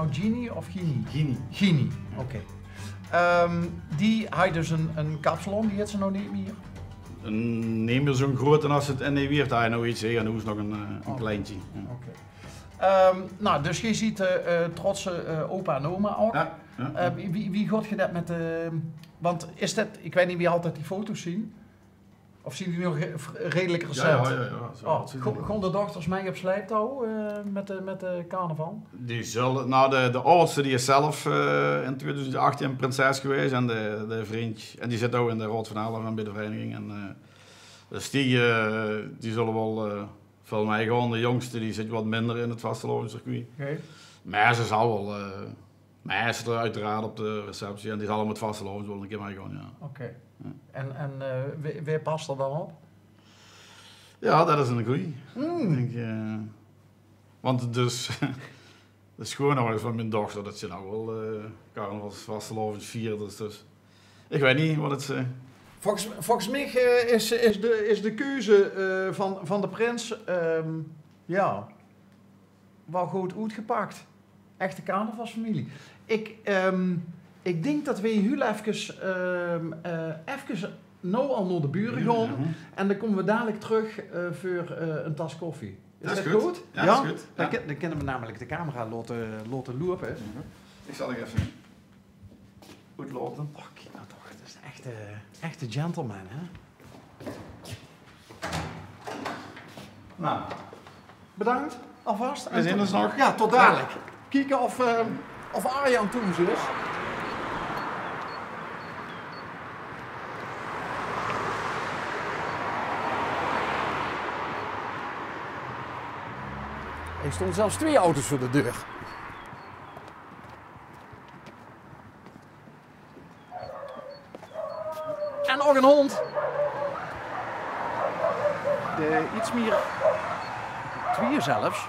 nou Genie of Genie? Genie. Genie, oké. Die had dus een kapsalon, die heeft ze nog niet meer. Neem je zo'n grote als het en weer daar nou iets en hoe is nog een kleintje. Ja. Oké. Nou, dus je ziet trotse opa en oma ook. Ja, ja. Wie gaat je dat met de... Want is dat, ik weet niet wie altijd die foto's zien. Of zien die nog redelijk recent? Ja. Gaan de dochters mee op sleeptouw met de carnaval? Die zullen, nou de oudste die is zelf in 2018 prinses geweest en de vriendje. En die zit ook in de Rood van Elf bij de vereniging. En, dus die zullen wel veel mee gaan. De jongste die zit wat minder in het vastelovenscircuit. Okay. Maar ze zal wel... Maar ze er uiteraard op de receptie en die zal hem met vastelovens wel een keer mee gaan, ja. Oké. Ja. En wie past er dan op? Ja, dat is een goeie. Denk, want dus... de schoonouders van mijn dochter, dat ze nou wel carnavals vastelovens vieren. Dus ik weet niet wat het... Volgens mij is de keuze van de prins... ja... wel goed uitgepakt. Echte carnavalsfamilie. Ik denk dat we heel even nou al naar de buren gaan. En dan komen we dadelijk terug voor een tas koffie. Is dat goed? Ja, dat is goed. Ja. Dan kunnen we namelijk de camera laten lopen. Ik zal er even goed lopen. Oh, kijk nou toch. Het is een echte gentleman, hè? Nou. Bedankt, alvast. We zien ons nog. Ja, tot dadelijk. Kijken of Arjan toen is. Er stonden zelfs 2 auto's voor de deur. En nog een hond. Iets meer... 2 zelfs.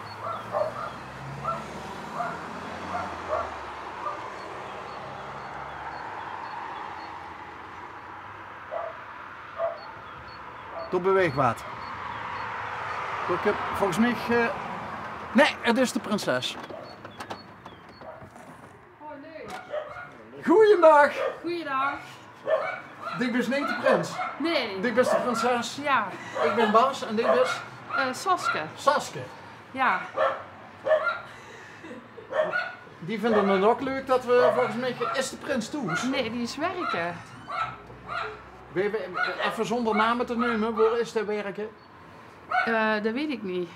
Door beweegwaard. Ik heb volgens mij... Nee, het is de prinses. Oh nee. Goeiedag. Goeiedag. Dit is niet de prins. Nee. Dit is de prinses. Ja. Ik ben Bas en dit is... Saske. Saske. Ja. Die vinden het ook leuk dat we volgens mij... Is de prins thuis? Nee, die is werken. Even zonder namen te nemen, waar is hij werken? Dat weet ik niet.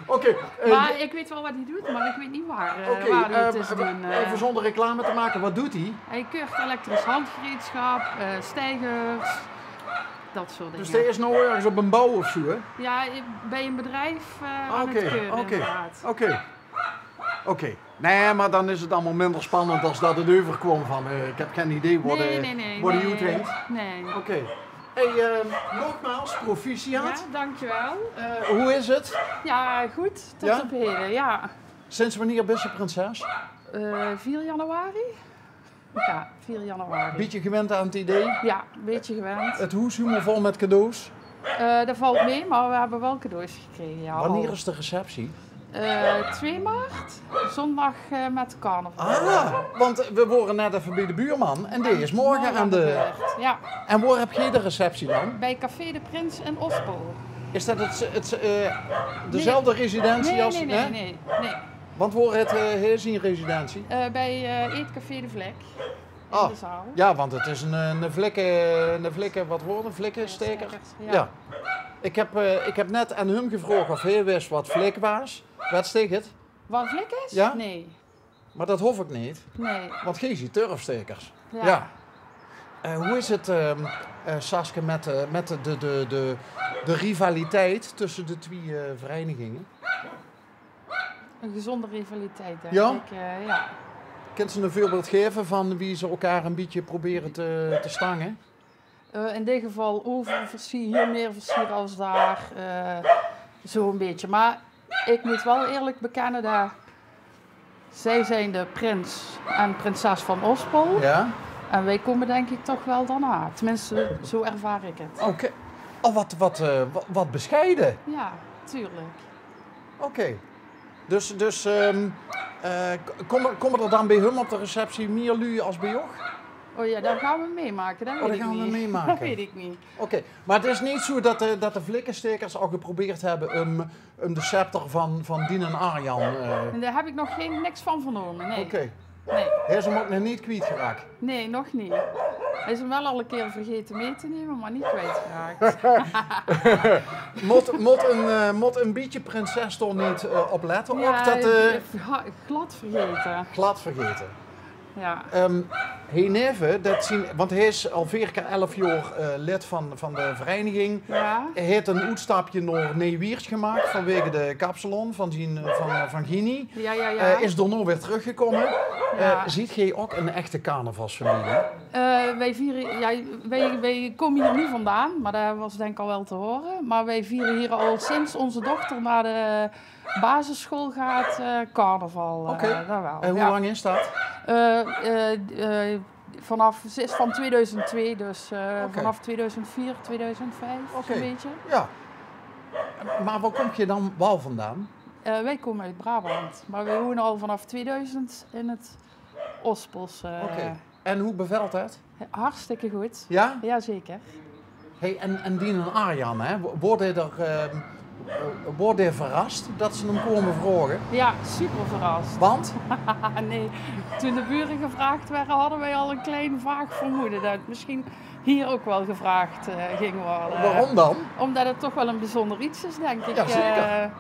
Oké. Maar ik weet wel wat hij doet, maar ik weet niet waar hij het is doen. Even zonder reclame te maken, wat doet hij? Hij keurt elektrisch handgereedschap, stijgers, dat soort dingen. Dus hij is nou ergens op een bouw of zo, hè? Ja, bij een bedrijf aan het keuren inderdaad. Oké. Nee, maar dan is het allemaal minder spannend als dat het overkwam van ik heb geen idee wat hij uitwendt. Nee. Oké. Hey, nogmaals, proficiat. Ja, dankjewel. Hoe is het? Ja, goed. Tot Ja? op heden, ja. Sinds wanneer ben je prinses? 4 januari? Ja, 4 januari. Beetje gewend aan het idee? Ja, een beetje gewend. Het huis helemaal vol met cadeaus? Dat valt mee, maar we hebben wel cadeaus gekregen. Ja, Wanneer is de receptie? 2 maart, zondag met carnaval. Ah, want we waren net even bij de buurman en die is morgen aan de... beurt. Ja, En waar heb je de receptie dan? bij Café de Prins in Ospel. Is dat dezelfde residentie als... hè? Nee. Want waar het zijn residentie? Bij Eetcafé de Vlek in Ah, de zaal. ja, want het is een vlekken, wat worden vlekkensteker? Ja. Ja. Ik heb net aan hem gevraagd of hij wist wat vlek was. Wat steekt het? Wat Vlek is? Ja? Nee. Maar dat hoef ik niet, Nee. want geen ziet turfstekers. Ja. Hoe is het, Saske, met de rivaliteit tussen de 2 verenigingen? Een gezonde rivaliteit, denk Ja? ik. Ja. Kunt ze een voorbeeld geven van wie ze elkaar een beetje proberen te stangen? In dit geval hier meer versier als daar. Zo'n beetje. Maar ik moet wel eerlijk bekennen dat zij zijn de prins en prinses van Ospel. Ja? En wij komen denk ik toch wel daarna. Tenminste, zo ervaar ik het. Oké. Oh, wat bescheiden. Ja, tuurlijk. Oké. Dus komen er dan bij hem op de receptie meer lui als bij jou? Oh ja, dat gaan we meemaken. Dat weet ik gaan we niet. meemaken. Dat weet ik niet. Oké, maar het is niet zo dat de vlikkenstekers al geprobeerd hebben om de scepter van Dien en Arjan... En daar heb ik nog niks van vernomen, nee. Oké. Nee. Hij is hem ook nog niet kwijtgeraakt. Nee, nog niet. Hij is hem wel al een keer vergeten mee te nemen, maar niet kwijtgeraakt. Moet een beetje prinses toch niet opletten? Ja, Ook dat, glad vergeten. glad vergeten. Ja. Hij neven, want hij is al 11 jaar lid van de vereniging. Ja. Hij heeft een uitstapje naar Nieuwiers gemaakt vanwege de kapsalon van Gini. Ja. Is er nog weer teruggekomen. Ja. Ziet jij ook een echte carnavalsfamilie? Wij vieren, ja, wij komen hier niet vandaan, maar dat was denk ik al wel te horen. Maar wij vieren hier al sinds onze dochter naar de basisschool gaat carnaval. Oké. Dat wel. En hoe lang is dat? Ze is van 2002, dus Oké. vanaf 2004, 2005 Oké. zo'n beetje. Ja. Maar waar kom je dan wel vandaan? Wij komen uit Brabant, maar wij wonen al vanaf 2000 in het Ospels. Oké. En hoe bevalt het? Hartstikke goed. Ja? Jazeker. Hey, en Dien en Arjan, hè? Wordt hij verrast dat ze hem komen vragen? Ja, super verrast. Want? Nee, toen de buren gevraagd werden, hadden wij al een klein vaag vermoeden dat het misschien hier ook wel gevraagd ging worden. Waarom dan? Omdat het toch wel een bijzonder iets is, denk ik. Ja, zeker.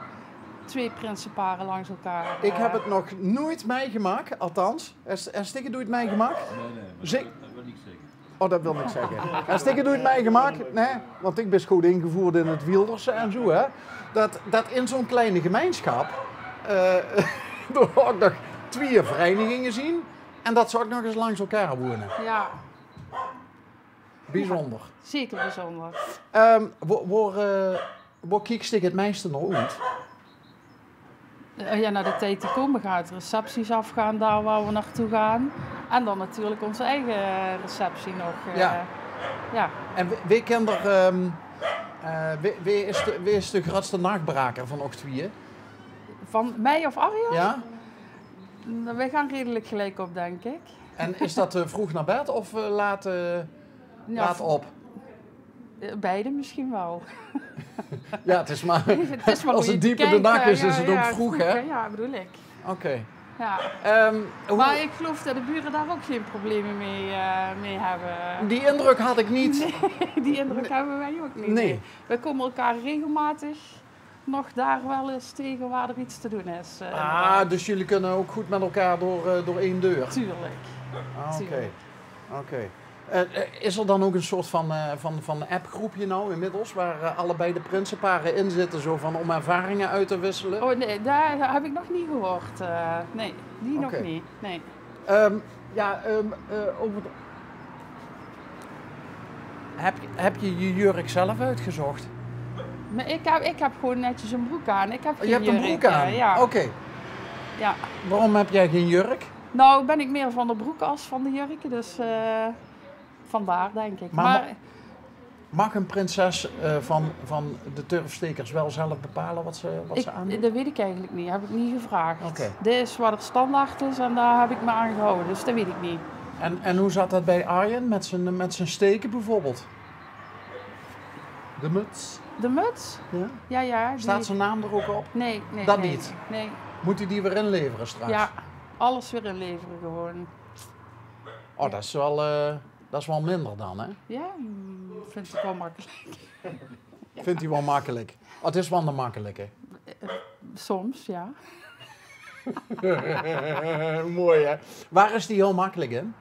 2 prinsenparen langs elkaar. Ik heb het nog nooit meegemaakt, althans. En Stikke doe je het meegemaakt? Nee, dat wil niet zeker. Oh, dat wil ik zeggen. En Stikke doe je het meegemaakt? Nee, want ik ben goed ingevoerd in het Wilderse en zo, hè. Dat in zo'n kleine gemeenschap er ook nog 2 verenigingen zien en dat ze ook nog eens langs elkaar wonen. Ja, Bijzonder. zeker bijzonder. Waar kiekst ik het meeste naar uit? Ja, naar de tijd die komen gaat, recepties afgaan daar waar we naartoe gaan. En dan natuurlijk onze eigen receptie nog. Ja. Ja. En wie kent er, wie is de grootste nachtbraker van ons tweeën? Van mij of Arjan? Ja? Wij gaan redelijk gelijk op, denk ik. En is dat vroeg naar bed of laat op? Beide misschien wel. Ja, het is maar, Het is maar als hoe het je diep in de kijkt, nacht is, is het ook vroeg, hè? Ja, bedoel ik. Oké. Ja. Hoe- Maar ik geloof dat de buren daar ook geen problemen mee hebben. Die indruk had ik niet. Nee, die indruk hebben wij ook niet. Nee. We komen elkaar regelmatig nog daar wel eens tegen waar er iets te doen is. Dus jullie kunnen ook goed met elkaar door één deur. Tuurlijk. Oké. Tuurlijk. Oké. Is er dan ook een soort van appgroepje nou inmiddels, waar allebei de prinsenparen in zitten, zo van om ervaringen uit te wisselen? Oh nee, daar heb ik nog niet gehoord. Nee, die Oké. nog niet. Nee. Over heb je je jurk zelf uitgezocht? Maar ik heb gewoon netjes een broek aan. Ik heb geen Je hebt een jurk, broek aan? Ja. Oké. Ja. Waarom heb jij geen jurk? Nou ben ik meer van de broek als van de jurken, dus vandaar denk ik. Maar mag een prinses van de turfstekers wel zelf bepalen wat ze aan doet? dat weet ik eigenlijk niet, heb ik niet gevraagd. Oké. Dit is wat er standaard is en daar heb ik me aan gehouden, dus dat weet ik niet. En hoe zat dat bij Arjen met zijn steken bijvoorbeeld? De muts? De muts? Ja? Ja. Staat zijn naam er ook op? Nee. Dat nee. niet? Nee. Moet hij die weer inleveren straks? Ja, alles weer inleveren gewoon. Oh, dat is wel minder dan, hè? Ja, vind ik wel makkelijk. Vindt hij wel makkelijk? Oh, het is wel de makkelijke. Soms, ja. Mooi, hè? Waar is die heel makkelijk in?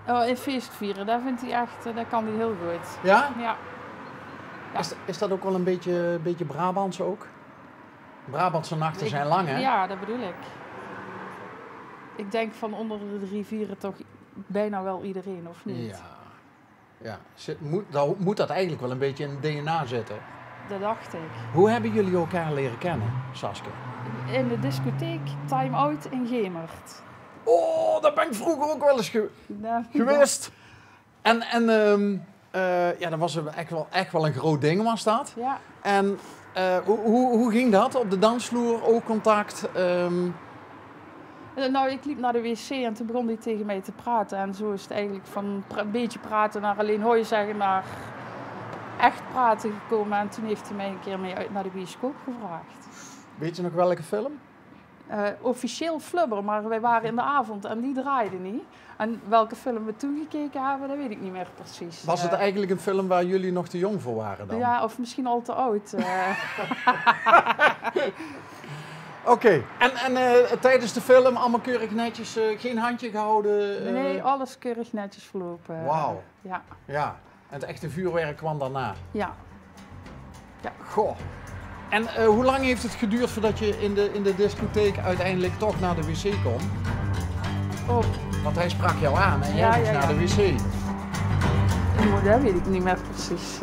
Oh, in feest vieren, daar vindt hij echt, dat kan hij heel goed. Ja? Ja. Ja. Is dat ook wel een beetje Brabants ook? Brabantse nachten zijn lang, hè? Ja, dat bedoel ik. Ik denk van onder de rivieren toch bijna wel iedereen, of niet? Ja. Moet dat eigenlijk wel een beetje in het DNA zitten? Dat dacht ik. Hoe hebben jullie elkaar leren kennen, Saskia? In de discotheek Time Out in Gemert. Oh, daar ben ik vroeger ook wel eens Nou, geweest. En dat was echt wel een groot ding, was dat. Ja, En Hoe ging dat op de dansvloer? Oogcontact? Nou, ik liep naar de wc en toen begon hij tegen mij te praten. En zo is het eigenlijk van een beetje praten naar alleen hoor je zeggen naar echt praten gekomen. En toen heeft hij mij een keer mee uit naar de bioscoop gevraagd. Weet je nog welke film? Officieel Flubber, maar wij waren in de avond en die draaide niet. En welke film we toen gekeken hebben, dat weet ik niet meer precies. Was het eigenlijk een film waar jullie nog te jong voor waren dan? Ja, of misschien al te oud. Oké. En tijdens de film allemaal keurig netjes, geen handje gehouden? Nee, alles keurig netjes verlopen. Wauw. Ja. Ja. En het echte vuurwerk kwam daarna? Ja. Goh. En hoe lang heeft het geduurd voordat je in de discotheek uiteindelijk toch naar de wc kon? Oh. Want hij sprak jou aan en jij moest naar de wc. Dat weet ik niet meer precies.